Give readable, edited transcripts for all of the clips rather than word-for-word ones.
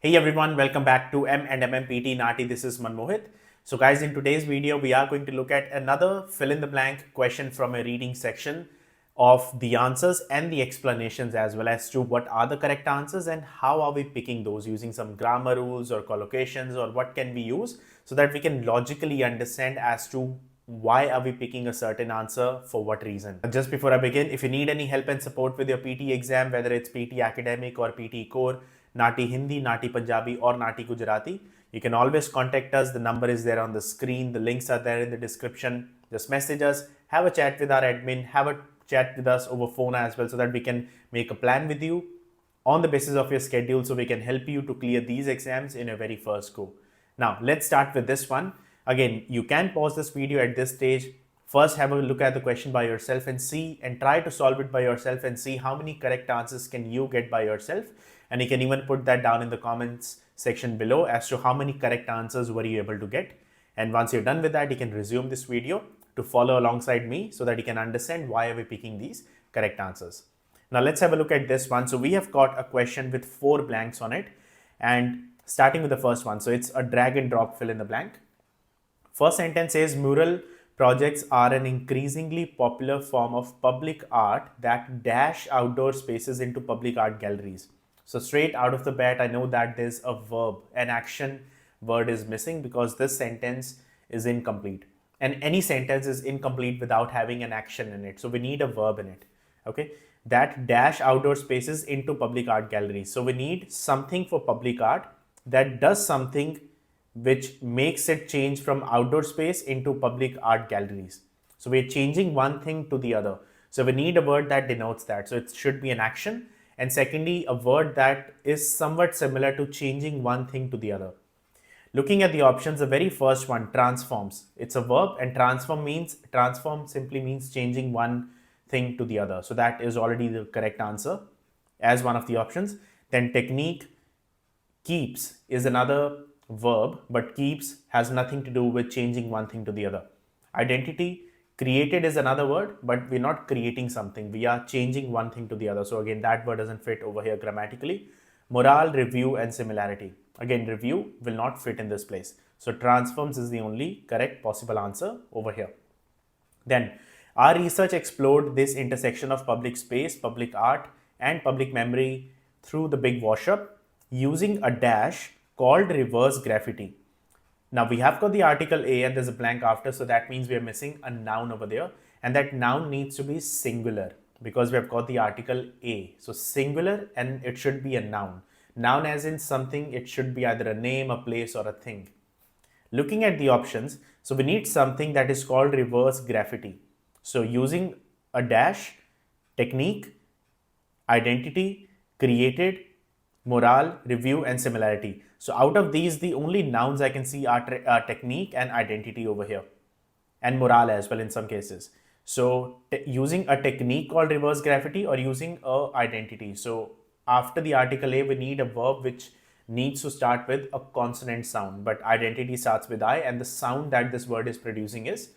Hey everyone, welcome back to M&M PTE NAATI. This is Manmohit. So guys, in today's video, we are going to look at another fill in the blank question from a reading section of the answers and the explanations as well as to what are the correct answers and how are we picking those using some grammar rules or collocations or what can we use so that we can logically understand as to why are we picking a certain answer for what reason. Just before I begin, if you need any help and support with your PT exam, whether it's PT Academic or PT Core, NAATI Hindi, NAATI Punjabi or NAATI Gujarati, you can always contact us. The number is there on the screen. The links are there in the description. Just message us, have a chat with our admin, have a chat with us over phone as well so that we can make a plan with you on the basis of your schedule so we can help you to clear these exams in a very first go. Now, let's start with this one. Again, you can pause this video at this stage. First, have a look at the question by yourself and see and try to solve it by yourself and see how many correct answers can you get by yourself. And you can even put that down in the comments section below as to how many correct answers were you able to get. And once you're done with that, you can resume this video to follow alongside me so that you can understand why are we picking these correct answers. Now let's have a look at this one. So we have got a question with 4 blanks on it, and starting with the first one. So it's a drag and drop fill in the blank. First sentence says mural projects are an increasingly popular form of public art that dash outdoor spaces into public art galleries. So straight out of the bat, I know that there's a verb, an action word is missing because this sentence is incomplete. And any sentence is incomplete without having an action in it. So we need a verb in it. Okay. That dash outdoor spaces into public art galleries. So we need something for public art that does something which makes it change from outdoor space into public art galleries. So we're changing one thing to the other. So we need a word that denotes that. So it should be an action. And secondly, a word that is somewhat similar to changing one thing to the other. Looking at the options, the very first one, transforms. It's a verb, and transform simply means changing one thing to the other. So that is already the correct answer as one of the options. Then technique, keeps is another verb, but keeps has nothing to do with changing one thing to the other. Identity, created is another word, but we're not creating something. We are changing one thing to the other. So again, that word doesn't fit over here grammatically. Morale, review, and similarity. Again, review will not fit in this place. So transforms is the only correct possible answer over here. Then our research explored this intersection of public space, public art, and public memory through the big wash-up using a dash called reverse graffiti. Now we have got the article A and there's a blank after, so that means we are missing a noun over there, and that noun needs to be singular because we have got the article A. So singular, and it should be a noun. Noun as in something, it should be either a name, a place, or a thing. Looking at the options, so we need something that is called reverse graffiti. So using a dash, technique, identity, created, morale, review, and similarity. So out of these, the only nouns I can see are technique and identity over here, and morale as well in some cases. So using a technique called reverse graffiti or using a identity. So after the article A, we need a verb which needs to start with a consonant sound, but identity starts with I, and the sound that this word is producing is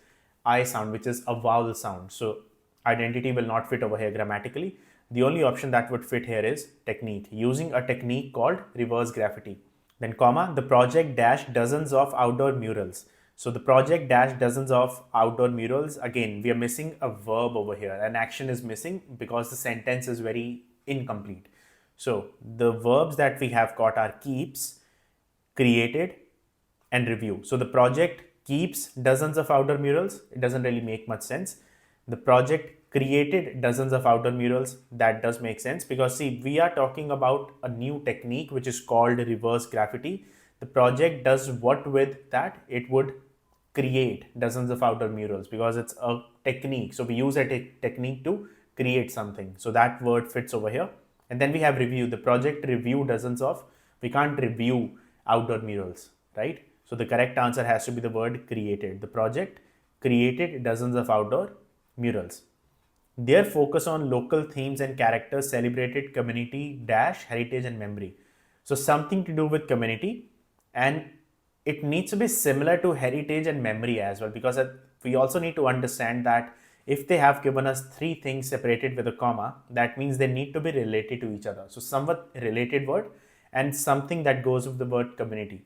I sound, which is a vowel sound. So identity will not fit over here grammatically. The only option that would fit here is technique, using a technique called reverse graffiti. Then comma, the project dash dozens of outdoor murals. So the project dash dozens of outdoor murals. Again, we are missing a verb over here. An action is missing because the sentence is very incomplete. So the verbs that we have got are keeps, created, and review. So the project keeps dozens of outdoor murals. It doesn't really make much sense. The project created dozens of outdoor murals. That does make sense because see, we are talking about a new technique which is called reverse graffiti. The project does what with that? It would create dozens of outdoor murals because it's a technique. So we use a technique to create something. So that word fits over here. And then we have review. The project review dozens of, we can't review outdoor murals, right? So the correct answer has to be the word created. The project created dozens of outdoor murals. Their focus on local themes and characters celebrated community dash heritage and memory. So something to do with community, and it needs to be similar to heritage and memory as well, because we also need to understand that if they have given us 3 things separated with a comma, that means they need to be related to each other. So somewhat related word, and something that goes with the word community.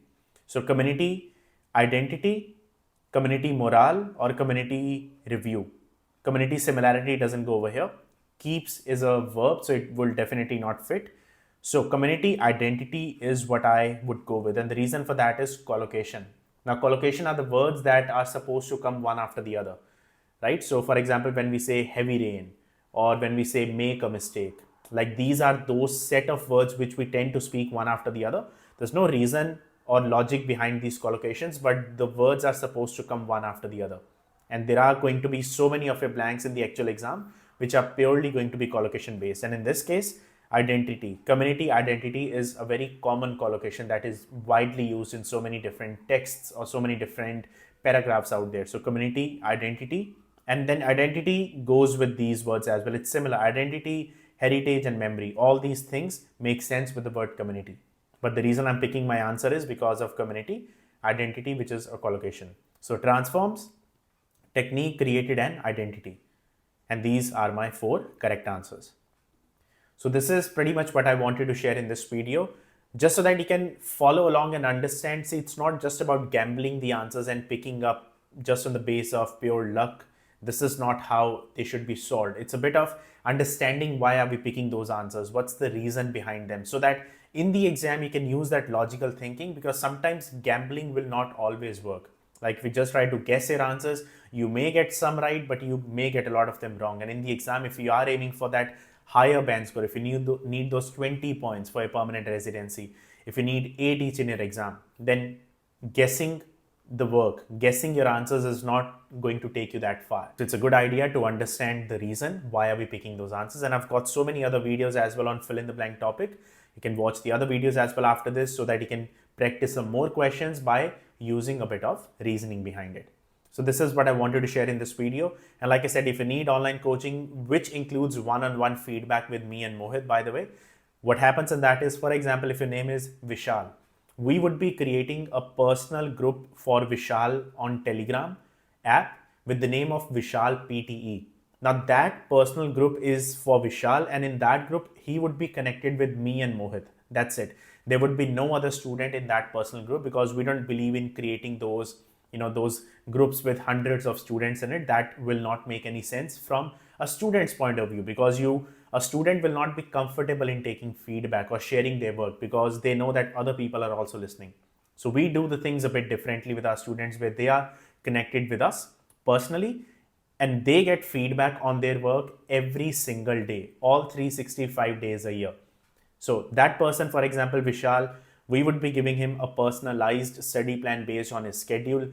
So community identity, community morale, or community review. Community similarity doesn't go over here. Keeps is a verb, so it will definitely not fit. So community identity is what I would go with, and the reason for that is collocation. Now collocation are the words that are supposed to come one after the other, right? So for example, when we say heavy rain or when we say make a mistake, like these are those set of words which we tend to speak one after the other. There's no reason or logic behind these collocations, but the words are supposed to come one after the other. And there are going to be so many of your blanks in the actual exam which are purely going to be collocation based. And in this case, identity, community identity is a very common collocation that is widely used in so many different texts or so many different paragraphs out there. So community identity, and then identity goes with these words as well. It's similar. Identity, heritage, and memory. All these things make sense with the word community. But the reason I'm picking my answer is because of community identity, which is a collocation. So transforms, technique, created, and identity. And these are my 4 correct answers. So this is pretty much what I wanted to share in this video, just so that you can follow along and understand. See, it's not just about gambling the answers and picking up just on the base of pure luck. This is not how they should be solved. It's a bit of understanding why are we picking those answers, what's the reason behind them, so that in the exam you can use that logical thinking, because sometimes gambling will not always work. Like if you just try to guess your answers, you may get some right, but you may get a lot of them wrong. And in the exam, if you are aiming for that higher band score, if you need those 20 points for a permanent residency, if you need 8 each in your exam, then guessing the work, guessing your answers is not going to take you that far. So it's a good idea to understand the reason why are we picking those answers. And I've got so many other videos as well on fill in the blank topic. You can watch the other videos as well after this, so that you can practice some more questions by using a bit of reasoning behind it. So this is what I wanted to share in this video. And like I said, if you need online coaching, which includes one-on-one feedback with me and Mohit, by the way, what happens in that is, for example, if your name is Vishal, we would be creating a personal group for Vishal on Telegram app with the name of Vishal PTE. Now that personal group is for Vishal, and in that group, he would be connected with me and Mohit. That's it. There would be no other student in that personal group, because we don't believe in creating those groups with hundreds of students in it. That will not make any sense from a student's point of view, because a student will not be comfortable in taking feedback or sharing their work, because they know that other people are also listening. So we do the things a bit differently with our students, where they are connected with us personally and they get feedback on their work every single day, all 365 days a year. So that person, for example, Vishal, we would be giving him a personalized study plan based on his schedule.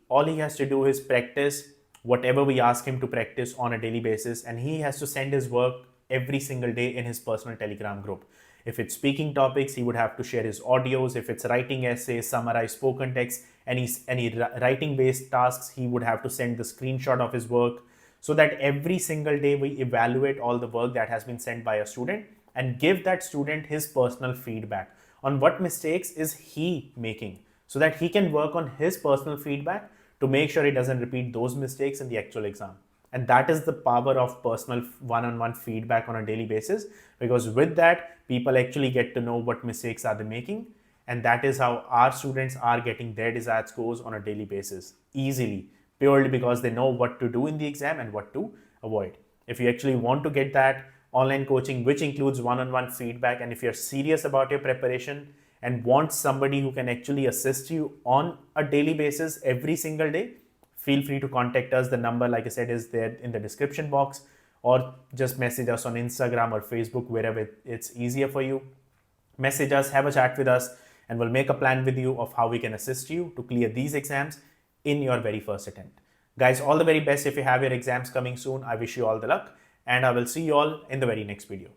All he has to do is practice whatever we ask him to practice on a daily basis, and he has to send his work every single day in his personal Telegram group. If it's speaking topics, he would have to share his audios. If it's writing essays, summarize spoken text, any writing based tasks, he would have to send the screenshot of his work, so that every single day we evaluate all the work that has been sent by a student and give that student his personal feedback on what mistakes is he making, so that he can work on his personal feedback to make sure he doesn't repeat those mistakes in the actual exam. And that is the power of personal one-on-one feedback on a daily basis, because with that, people actually get to know what mistakes are they making. And that is how our students are getting their desired scores on a daily basis easily, purely because they know what to do in the exam and what to avoid. If you actually want to get that online coaching, which includes one-on-one feedback, and if you're serious about your preparation and want somebody who can actually assist you on a daily basis every single day, feel free to contact us. The number, like I said, is there in the description box, or just message us on Instagram or Facebook, wherever it's easier for you. Message us, have a chat with us, and we'll make a plan with you of how we can assist you to clear these exams in your very first attempt. Guys, all the very best if you have your exams coming soon. I wish you all the luck, and I will see you all in the very next video.